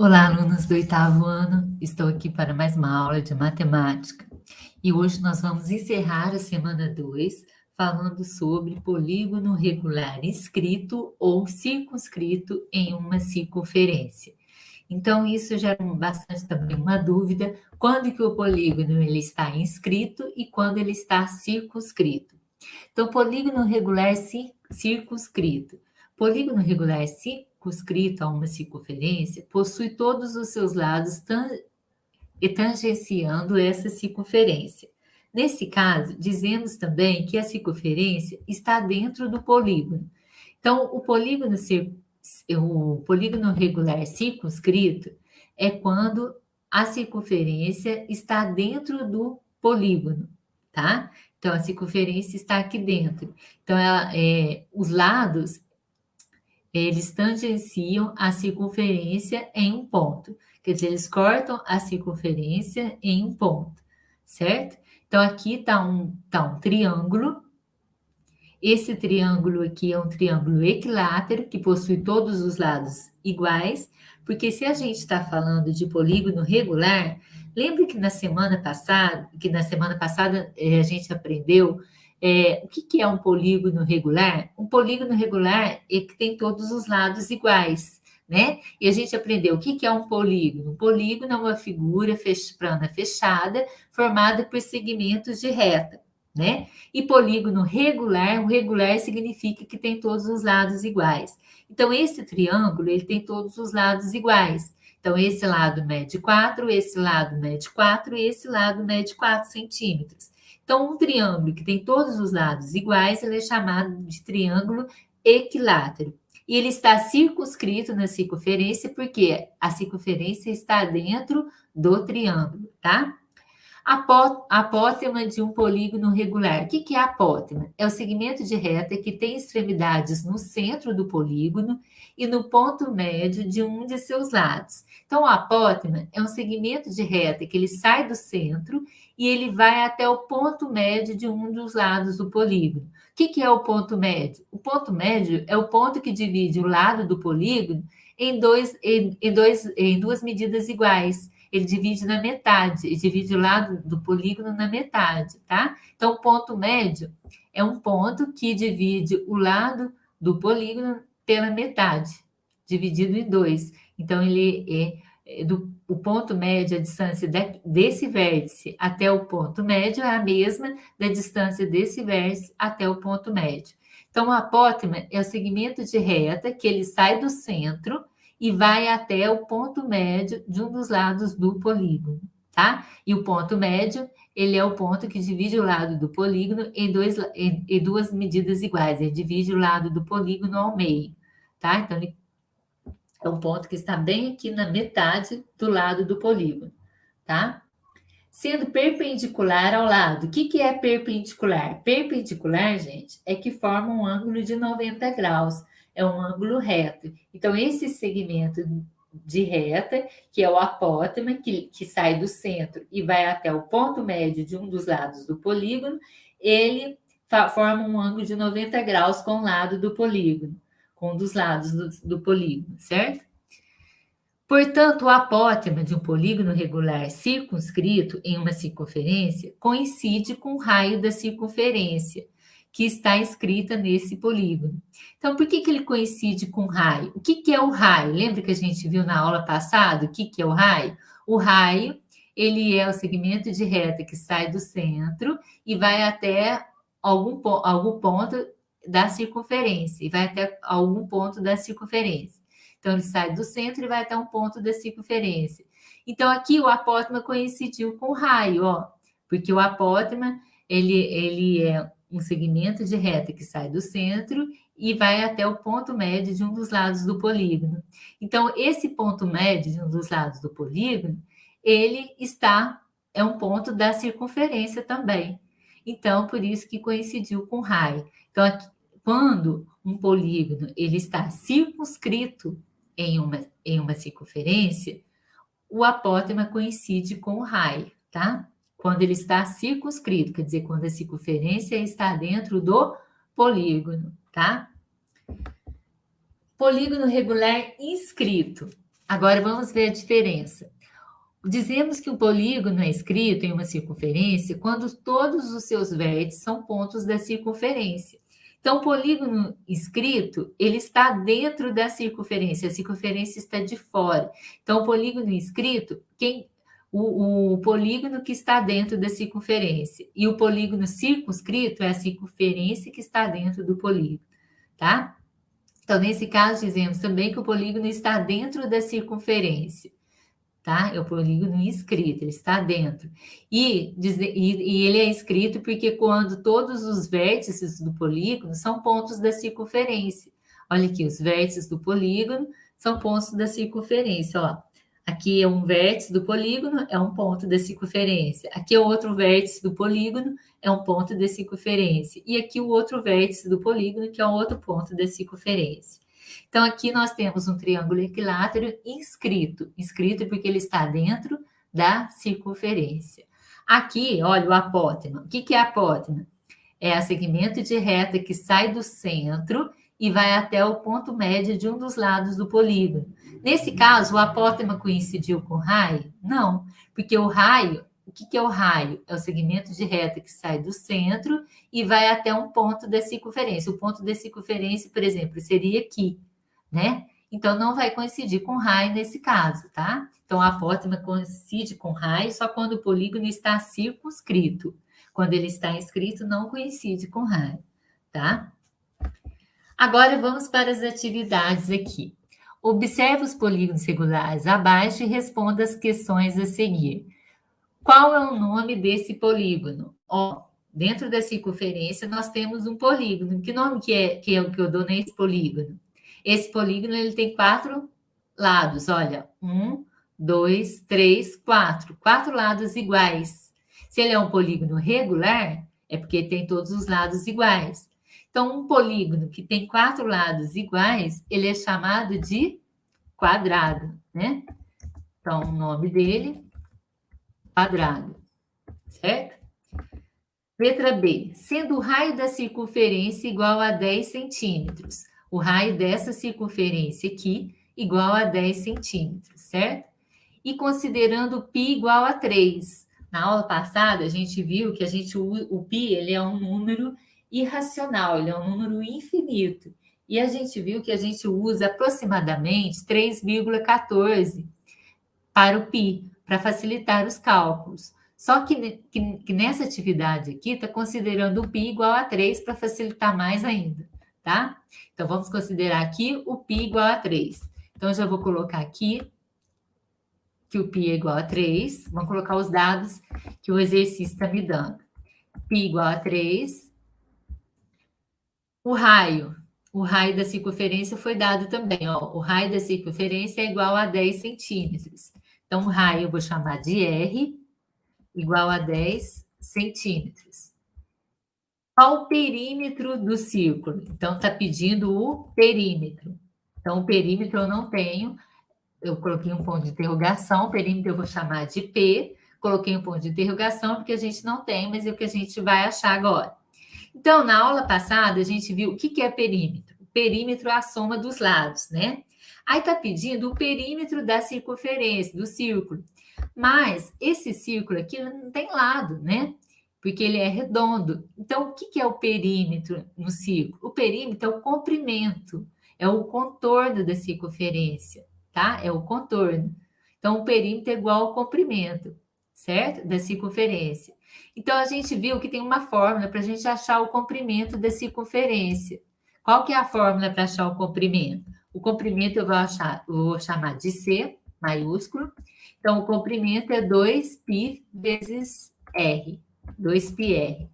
Olá, alunos do oitavo ano. Estou aqui para mais uma aula de matemática. E hoje nós vamos encerrar a semana 2 falando sobre polígono regular inscrito ou circunscrito em uma circunferência. Então, isso gera bastante também uma dúvida, quando que o polígono ele está inscrito e quando ele está circunscrito. Então, polígono regular circunscrito. Polígono regular circunscrito a uma circunferência possui todos os seus lados tangenciando essa circunferência. Nesse caso, dizemos também que a circunferência está dentro do polígono. Então, o polígono regular circunscrito é quando a circunferência está dentro do polígono, tá? Então, a circunferência está aqui dentro. Então, os lados, eles tangenciam a circunferência em um ponto. Quer dizer, eles cortam a circunferência em um ponto, certo? Então, aqui está um triângulo. Esse triângulo aqui é um triângulo equilátero, que possui todos os lados iguais, porque se a gente está falando de polígono regular, lembre que na semana passada a gente aprendeu o que é um polígono regular? Um polígono regular é que tem todos os lados iguais, né? E a gente aprendeu o que é um polígono. Um polígono é uma figura plana fechada formada por segmentos de reta, né? E polígono regular, o regular significa que tem todos os lados iguais. Então, esse triângulo, ele tem todos os lados iguais. Então, esse lado mede 4, esse lado mede 4 e esse lado mede 4 centímetros. Então, um triângulo que tem todos os lados iguais, ele é chamado de triângulo equilátero. E ele está circunscrito na circunferência, porque a circunferência está dentro do triângulo, tá? Apótema de um polígono regular. O que é apótema? É o segmento de reta que tem extremidades no centro do polígono e no ponto médio de um de seus lados. Então, o apótema é um segmento de reta que ele sai do centro e ele vai até o ponto médio de um dos lados do polígono. O que é o ponto médio? O ponto médio é o ponto que divide o lado do polígono em duas medidas iguais. Ele divide na metade, ele divide o lado do polígono na metade, tá? Então, o ponto médio é um ponto que divide o lado do polígono pela metade, dividido em dois. Então, o ponto médio, a distância desse vértice até o ponto médio é a mesma da distância desse vértice até o ponto médio. Então, o apótema é o segmento de reta que ele sai do centro e vai até o ponto médio de um dos lados do polígono, tá? E o ponto médio, ele é o ponto que divide o lado do polígono em duas medidas iguais. Ele divide o lado do polígono ao meio, tá? Então, ele é um ponto que está bem aqui na metade do lado do polígono, tá? Sendo perpendicular ao lado. O que é perpendicular? Perpendicular, gente, é que forma um ângulo de 90 graus. É um ângulo reto. Então, esse segmento de reta, que é o apótema, que sai do centro e vai até o ponto médio de um dos lados do polígono, ele forma um ângulo de 90 graus com o lado do polígono, com um dos lados do polígono, certo? Portanto, o apótema de um polígono regular circunscrito em uma circunferência coincide com o raio da circunferência que está escrita nesse polígono. Então, por que ele coincide com o raio? O que é o raio? Lembra que a gente viu na aula passada o que é o raio? O raio, ele é o segmento de reta que sai do centro e vai até algum ponto da circunferência, e vai até algum ponto da circunferência. Então, ele sai do centro e vai até um ponto da circunferência. Então, aqui o apótema coincidiu com o raio, ó, porque o apótema, ele é um segmento de reta que sai do centro e vai até o ponto médio de um dos lados do polígono. Então, esse ponto médio de um dos lados do polígono, é um ponto da circunferência também. Então, por isso que coincidiu com o raio. Então, aqui, quando um polígono ele está circunscrito em uma circunferência, o apótema coincide com o raio, tá? Quando ele está circunscrito, quer dizer, quando a circunferência está dentro do polígono, tá? Polígono regular inscrito. Agora vamos ver a diferença. Dizemos que o polígono é escrito em uma circunferência quando todos os seus vértices são pontos da circunferência. Então, o polígono escrito, ele está dentro da circunferência, a circunferência está de fora. Então, o polígono escrito, o polígono que está dentro da circunferência. E o polígono circunscrito é a circunferência que está dentro do polígono, tá? Então, nesse caso, dizemos também que o polígono está dentro da circunferência, tá? É o polígono inscrito, ele está dentro. E ele é escrito porque quando todos os vértices do polígono são pontos da circunferência. Olha aqui, os vértices do polígono são pontos da circunferência, ó. Aqui é um vértice do polígono, é um ponto da circunferência. Aqui é outro vértice do polígono, é um ponto da circunferência. E aqui o outro vértice do polígono, que é um outro ponto da circunferência. Então, aqui nós temos um triângulo equilátero inscrito porque ele está dentro da circunferência. Aqui, olha, o apótema. O que é apótema? É o segmento de reta que sai do centro e vai até o ponto médio de um dos lados do polígono. Nesse caso, o apótema coincidiu com o raio? Não, porque o raio, o que é o raio? É o segmento de reta que sai do centro e vai até um ponto da circunferência. O ponto da circunferência, por exemplo, seria aqui, né? Então, não vai coincidir com raio nesse caso, tá? Então, a apótema coincide com raio só quando o polígono está circunscrito. Quando ele está inscrito, não coincide com raio, tá? Agora, vamos para as atividades aqui. Observe os polígonos regulares abaixo e responda as questões a seguir. Qual é o nome desse polígono? Ó, dentro da circunferência, nós temos um polígono. Que nome que é o que eu dou nesse polígono? Esse polígono ele tem 4 lados, olha, 1, 2, 3, 4. 4 lados iguais. Se ele é um polígono regular, é porque tem todos os lados iguais. Então, um polígono que tem 4 lados iguais, ele é chamado de quadrado, né? Então, o nome dele, quadrado, certo? Letra B. Sendo o raio da circunferência igual a 10 centímetros. O raio dessa circunferência aqui igual a 10 centímetros, certo? E considerando π igual a 3. Na aula passada, a gente viu que o π ele é um número irracional, ele é um número infinito. E a gente viu que a gente usa aproximadamente 3,14 para o π, para facilitar os cálculos. Só que nessa atividade aqui está considerando o π igual a 3 para facilitar mais ainda, tá? Então, vamos considerar aqui o π igual a 3. Então, eu já vou colocar aqui que o π é igual a 3. Vamos colocar os dados que o exercício está me dando. π igual a 3. O raio da circunferência foi dado também, ó. O raio da circunferência é igual a 10 centímetros. Então, o raio eu vou chamar de R, igual a 10 centímetros. Qual o perímetro do círculo? Então, está pedindo o perímetro. Então, o perímetro eu não tenho. Eu coloquei um ponto de interrogação, o perímetro eu vou chamar de P. Coloquei um ponto de interrogação porque a gente não tem, mas é o que a gente vai achar agora. Então, na aula passada, a gente viu o que é perímetro. O perímetro é a soma dos lados, né? Aí está pedindo o perímetro da circunferência, do círculo. Mas esse círculo aqui não tem lado, né? Porque ele é redondo. Então, o que é o perímetro no círculo? O perímetro é o comprimento, é o contorno da circunferência, tá? É o contorno. Então, o perímetro é igual ao comprimento, certo? Da circunferência. Então, a gente viu que tem uma fórmula para a gente achar o comprimento da circunferência. Qual que é a fórmula para achar o comprimento? O comprimento eu vou chamar de C, maiúsculo. Então, o comprimento é 2π vezes R. 2πr.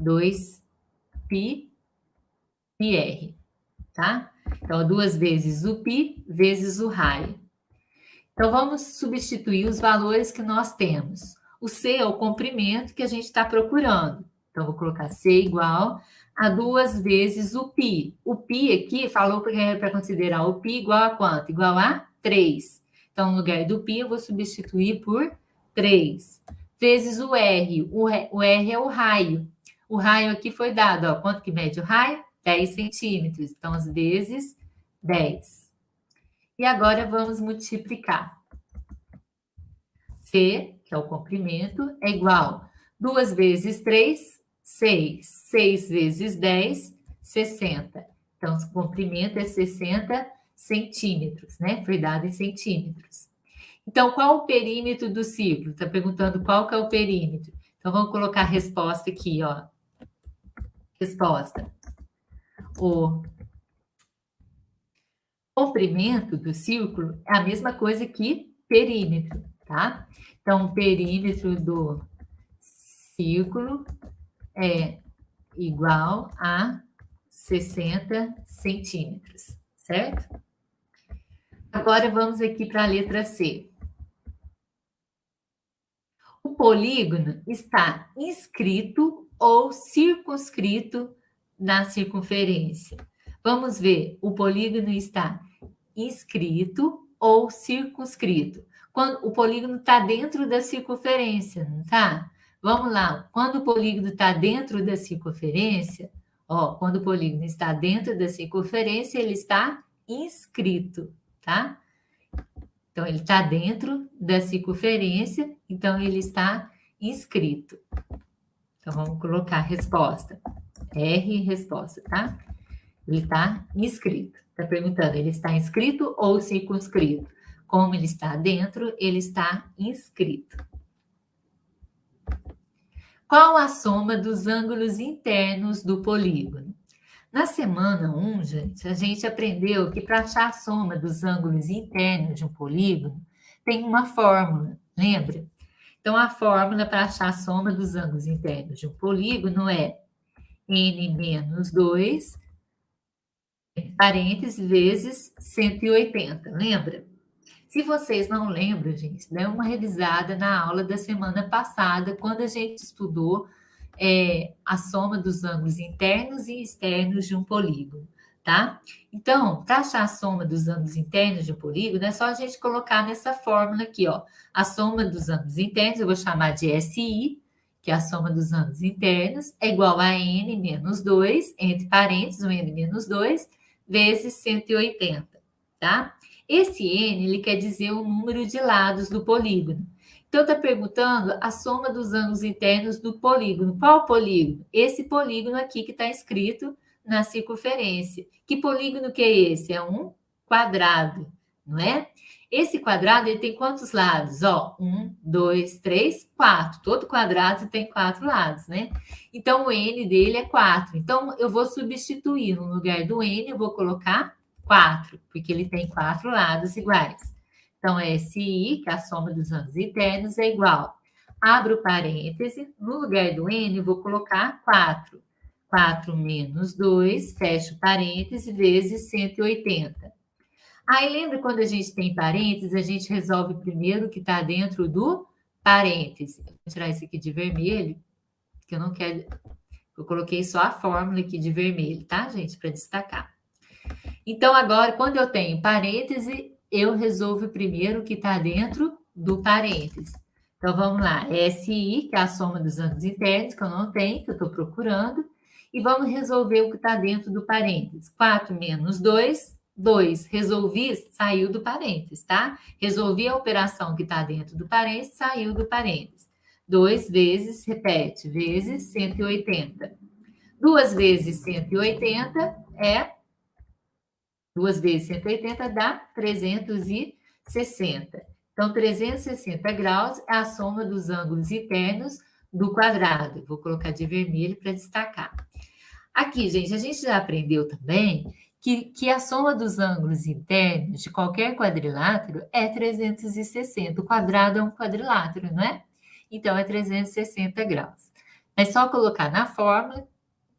2πr, tá? Então, 2 vezes o π vezes o raio. Então, vamos substituir os valores que nós temos. O C é o comprimento que a gente está procurando. Então, vou colocar C igual a 2 vezes o π. O π aqui falou para considerar o π igual a quanto? Igual a 3. Então, no lugar do π, eu vou substituir por 3. Vezes o R. O R é o raio. O raio aqui foi dado, ó. Quanto que mede o raio? 10 centímetros. Então, as vezes 10. E agora vamos multiplicar. C, que é o comprimento, é igual 2 vezes 3, 6. 6 vezes 10, 60. Então, o comprimento é 60 centímetros, né? Foi dado em centímetros. Então, qual o perímetro do círculo? Está perguntando qual que é o perímetro. Então, vamos colocar a resposta aqui, ó. Resposta. O comprimento do círculo é a mesma coisa que perímetro, tá? Então, o perímetro do círculo é igual a 60 centímetros, certo? Agora vamos aqui para a letra C. O polígono está inscrito ou circunscrito na circunferência. Vamos ver, o polígono está inscrito ou circunscrito. Quando o polígono está dentro da circunferência, não está? Vamos lá, quando o polígono está dentro da circunferência, ó, quando o polígono está dentro da circunferência, ele está inscrito, tá? Então, ele está dentro da circunferência, então ele está inscrito. Então, vamos colocar a resposta. R, resposta, tá? Ele está inscrito. Está perguntando, ele está inscrito ou circunscrito? Como ele está dentro, ele está inscrito. Qual a soma dos ângulos internos do polígono? Na semana 1, gente, a gente aprendeu que para achar a soma dos ângulos internos de um polígono, tem uma fórmula, lembra? Então, a fórmula para achar a soma dos ângulos internos de um polígono é n menos 2, parênteses, vezes 180, lembra? Se vocês não lembram, gente, dê uma revisada na aula da semana passada, quando a gente estudou a soma dos ângulos internos e externos de um polígono, tá? Então, para achar a soma dos ângulos internos de um polígono, é só a gente colocar nessa fórmula aqui, ó. A soma dos ângulos internos, eu vou chamar de SI, que é a soma dos ângulos internos, é igual a n menos 2, entre parênteses, o n menos 2, vezes 180, tá? Esse n, ele quer dizer o número de lados do polígono. Então, está perguntando a soma dos ângulos internos do polígono. Qual polígono? Esse polígono aqui que está escrito na circunferência. Que polígono que é esse? É um quadrado, não é? Esse quadrado, ele tem quantos lados? Ó, 1, 2, 3, 4. Todo quadrado tem 4 lados, né? Então, o n dele é 4. Então, eu vou substituir. No lugar do n, eu vou colocar 4, porque ele tem 4 lados iguais. Então, SI, que é a soma dos ângulos internos, é igual. Abro parêntese, no lugar do n, eu vou colocar 4. 4 menos 2, fecho parêntese, vezes 180. Aí, lembra quando a gente tem parênteses, a gente resolve primeiro o que está dentro do parêntese. Vou tirar isso aqui de vermelho, que eu não quero... Eu coloquei só a fórmula aqui de vermelho, tá, gente? Para destacar. Então, agora, quando eu tenho parêntese, eu resolvo primeiro o que está dentro do parêntese. Então, vamos lá. SI, que é a soma dos ângulos internos, que eu não tenho, que eu estou procurando. E vamos resolver o que está dentro do parêntese. 4 menos 2, 2. Resolvi, saiu do parêntese, tá? Resolvi a operação que está dentro do parêntese, saiu do parêntese. 2 vezes, repete, vezes 180. 2 vezes 180 é... 2 vezes 180 dá 360. Então, 360 graus é a soma dos ângulos internos do quadrado. Vou colocar de vermelho para destacar. Aqui, gente, a gente já aprendeu também que a soma dos ângulos internos de qualquer quadrilátero é 360. O quadrado é um quadrilátero, não é? Então, é 360 graus. É só colocar na fórmula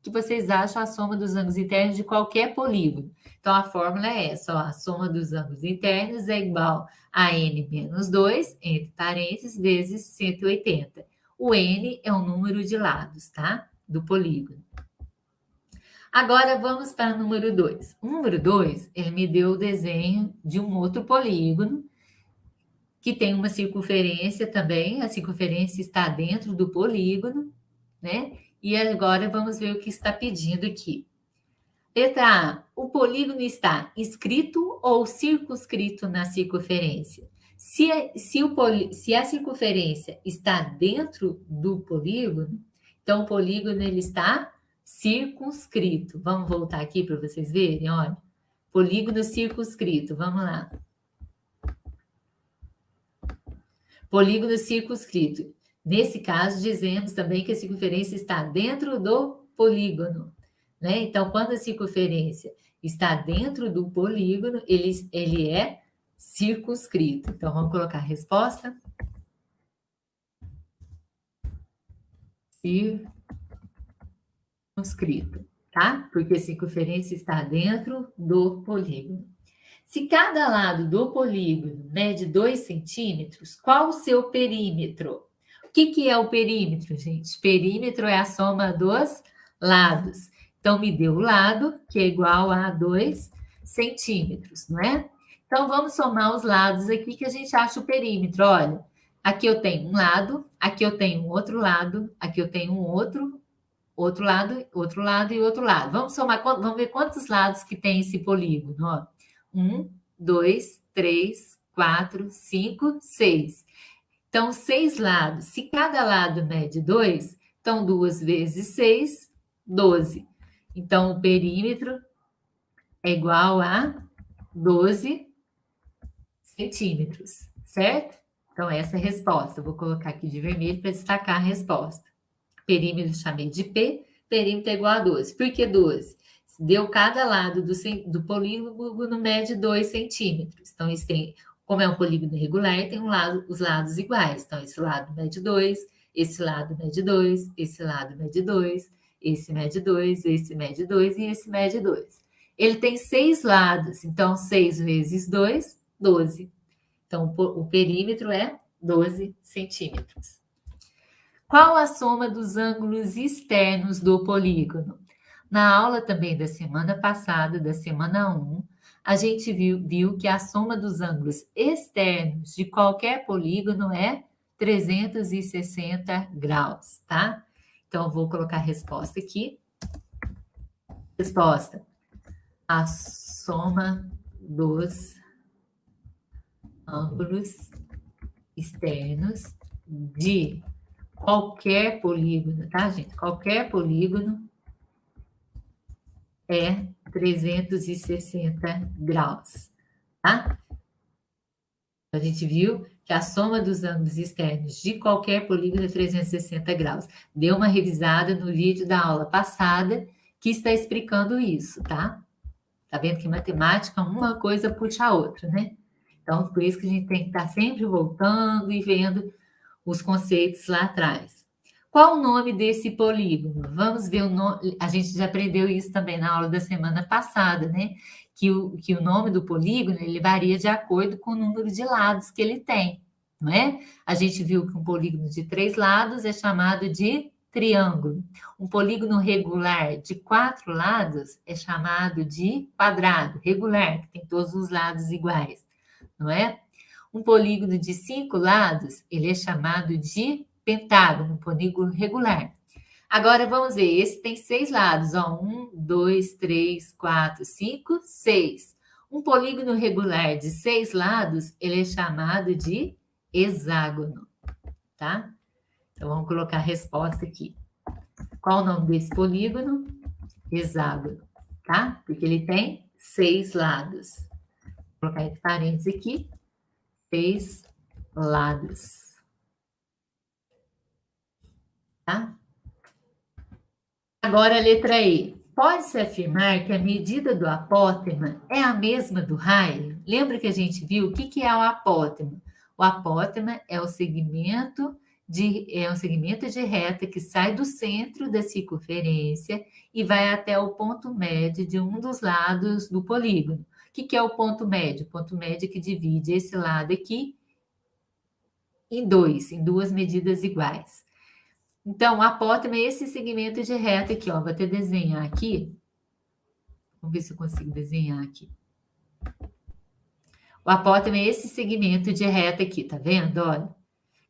que vocês acham a soma dos ângulos internos de qualquer polígono. Então, a fórmula é essa, ó, a soma dos ângulos internos é igual a n menos 2, entre parênteses, vezes 180. O n é o número de lados, tá? Do polígono. Agora, vamos para o número 2. O número 2, ele me deu o desenho de um outro polígono, que tem uma circunferência também, a circunferência está dentro do polígono, né? E agora vamos ver o que está pedindo aqui. Letra A. O polígono está inscrito ou circunscrito na circunferência? Se a circunferência está dentro do polígono, então o polígono ele está circunscrito. Vamos voltar aqui para vocês verem, olha. Polígono circunscrito, vamos lá. Polígono circunscrito. Nesse caso, dizemos também que a circunferência está dentro do polígono, né? Então, quando a circunferência está dentro do polígono, ele é circunscrito. Então, vamos colocar a resposta. Circunscrito, tá? Porque a circunferência está dentro do polígono. Se cada lado do polígono mede 2 centímetros, qual o seu perímetro? O que é o perímetro, gente? Perímetro é a soma dos lados. Então, me deu o lado, que é igual a 2 centímetros, não é? Então, vamos somar os lados aqui que a gente acha o perímetro. Olha, aqui eu tenho um lado, aqui eu tenho um outro lado, aqui eu tenho um outro lado e outro lado. Vamos somar, vamos ver quantos lados que tem esse polígono, ó. 1, 2, 3, 4, 5, 6. Então, 6 lados. Se cada lado mede 2, então 2 vezes 6, 12. Então, o perímetro é igual a 12 centímetros, certo? Então, essa é a resposta. Eu vou colocar aqui de vermelho para destacar a resposta. Perímetro chamei de P, perímetro é igual a 12. Por que 12? Deu cada lado do polígono mede 2 centímetros. Então, isso tem, como é um polígono regular, tem os lados iguais. Então, esse lado mede 2, esse lado mede 2, esse lado mede 2, esse mede 2, esse mede 2 e esse mede 2. Ele tem 6 lados, então 6 vezes 2, 12. Então, o perímetro é 12 centímetros. Qual a soma dos ângulos externos do polígono? Na aula também da semana passada, da semana 1, a gente viu que a soma dos ângulos externos de qualquer polígono é 360 graus, tá? Então, vou colocar a resposta aqui. Resposta: a soma dos ângulos externos de qualquer polígono, tá, gente? Qualquer polígono é 360 graus, tá? A gente viu que a soma dos ângulos externos de qualquer polígono é 360 graus. Deu uma revisada no vídeo da aula passada que está explicando isso, tá? Tá vendo que matemática, uma coisa puxa a outra, né? Então, por isso que a gente tem que estar sempre voltando e vendo os conceitos lá atrás. Qual o nome desse polígono? Vamos ver o nome. A gente já aprendeu isso também na aula da semana passada, né? Que o nome do polígono ele varia de acordo com o número de lados que ele tem, não é? A gente viu que um polígono de 3 lados é chamado de triângulo. Um polígono regular de 4 lados é chamado de quadrado, regular, que tem todos os lados iguais, não é? Um polígono de 5 lados, ele é chamado de pentágono, um polígono regular. Agora, vamos ver, esse tem 6 lados, ó, 1, 2, 3, 4, 5, 6. Um polígono regular de 6 lados, ele é chamado de hexágono, tá? Então, vamos colocar a resposta aqui. Qual o nome desse polígono? Hexágono, tá? Porque ele tem 6 lados. Vou colocar entre parênteses aqui. 6 lados. Tá? Agora a letra E. Pode-se afirmar que a medida do apótema é a mesma do raio? Lembra que a gente viu o que é o apótema? O apótema é um segmento de reta que sai do centro da circunferência e vai até o ponto médio de um dos lados do polígono. O que é o ponto médio? O ponto médio é que divide esse lado aqui em duas medidas iguais. Então, o apótema é esse segmento de reta aqui, ó. Vou até desenhar aqui. Vamos ver se eu consigo desenhar aqui. O apótema é esse segmento de reta aqui, tá vendo? Olha,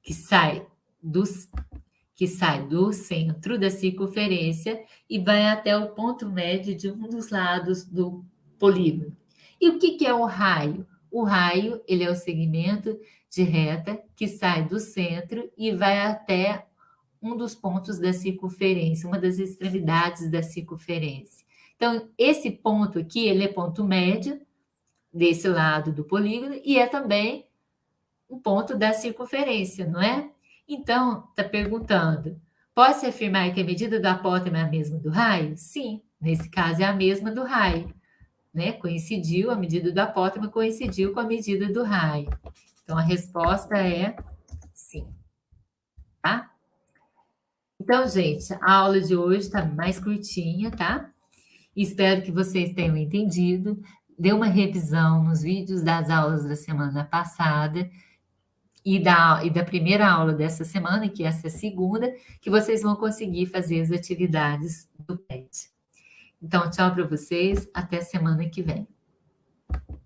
que sai que sai do centro da circunferência e vai até o ponto médio de um dos lados do polígono. E o que é o raio? O raio, ele é o segmento de reta que sai do centro e vai até um dos pontos da circunferência, uma das extremidades da circunferência. Então, esse ponto aqui, ele é ponto médio desse lado do polígono e é também um ponto da circunferência, não é? Então, está perguntando, pode-se afirmar que a medida do apótema é a mesma do raio? Sim, nesse caso é a mesma do raio, né? Coincidiu, a medida do apótema coincidiu com a medida do raio. Então, a resposta é sim, tá? Então, gente, a aula de hoje está mais curtinha, tá? Espero que vocês tenham entendido. Dê uma revisão nos vídeos das aulas da semana passada e da primeira aula dessa semana, que essa é a segunda, que vocês vão conseguir fazer as atividades do PET. Então, tchau para vocês, até semana que vem.